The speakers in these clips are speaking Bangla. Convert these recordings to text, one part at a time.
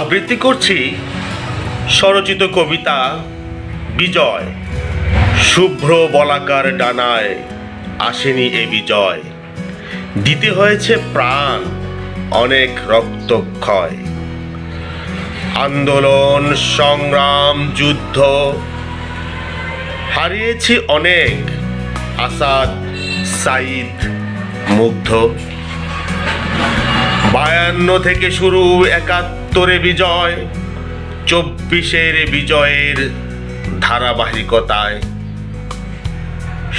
আবৃত্তি করছি স্বরচিত কবিতা বিজয়। শুভ্র বলাকার ডানায় আসেনি এ বিজয়, দিতে হয়েছে প্রাণ অনেক রক্তক্ষয়। আন্দোলন সংগ্রাম যুদ্ধ হারিয়েছি অনেক, আসাদ সাইদ মুগ্ধ। 52 থেকে শুরু 71-এ বিজয়, 24-এর বিজয়ের ধারাবাহিকতায়।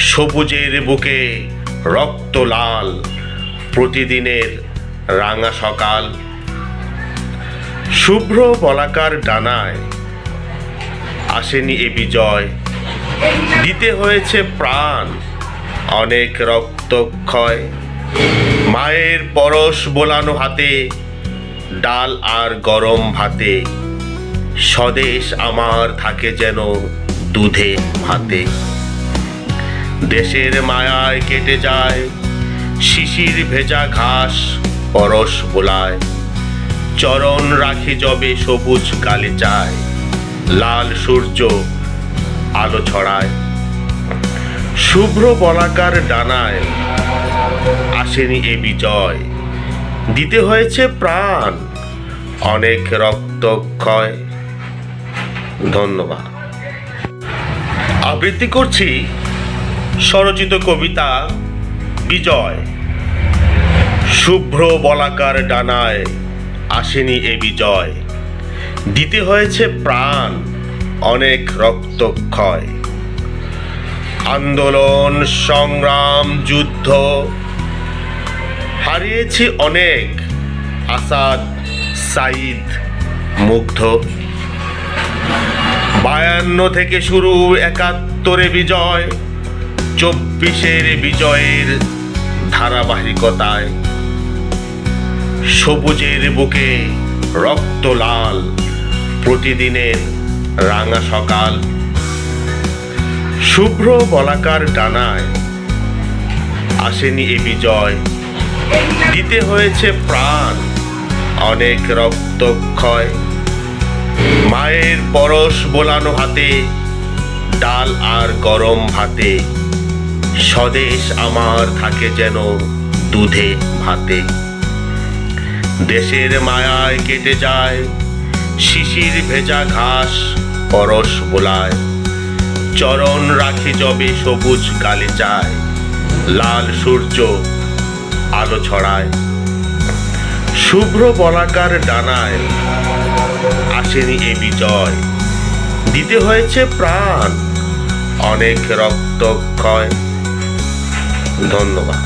সবুজের বুকে রক্ত লাল, প্রতিদিনের রাঙা সকাল। শুভ্র বলাকার ডানায় আসেনি এ বিজয়, দিতে হয়েছে প্রাণ অনেক রক্তক্ষয়। মায়ের পরশ বোলানো হাতে, ডাল আর গরম ভাতে, স্বদেশ আমার থাকে যেন দুধে ভাতে। দেশের মায়ায় কেটে যায় শিশির ভেজা ঘাস, পরশ বোলায়। চরণ রাখি যবে সবুজ গালিচায়, লাল সূর্য আলো ছড়ায়। শুভ্র বলাকার ডানায় আসেনি এ বিজয়, দিতে হয়েছে প্রাণ অনেক রক্তক্ষয়। ধন্যবাদ। আবৃত্তি করছি স্বরচিত কবিতা বিজয়। শুভ্র বলাকার ডানায় আসেনি এ বিজয়, দিতে হয়েছে প্রাণ অনেক রক্তক্ষয়। আন্দোলন সংগ্রাম যুদ্ধ হারিয়েছি অনেক, আসাদ সাইদ মুগ্ধ। 52 থেকে শুরু 71-এ বিজয়, 24-এর বিজয়ের ধারাবাহিকতায়। সবুজের বুকে রক্ত লাল, প্রতিদিনের রাঙা সকাল। শুভ্র বলাকার ডানায় আসেনি এ বিজয়, দিতে হয়েছে প্রাণ অনেক রক্তক্ষয়। মায়ের পরশ বোলানো হাতে, ডাল আর গরম ভাতে, স্বদেশ আমার থাকে যেন দুধে ভাতে। দেশের মায়ায় কেটে যায় শিশির ভেজা ঘাস, পরশ বোলায়। চরণ রাখি যবে সবুজ গালিচায়, লাল সূর্য আলো ছড়ায়। শুভ্র বলাকার ডানায় আসেনি এ বিজয়, দিতে হয়েছে প্রাণ অনেক রক্তক্ষয়। ধন্যবাদ।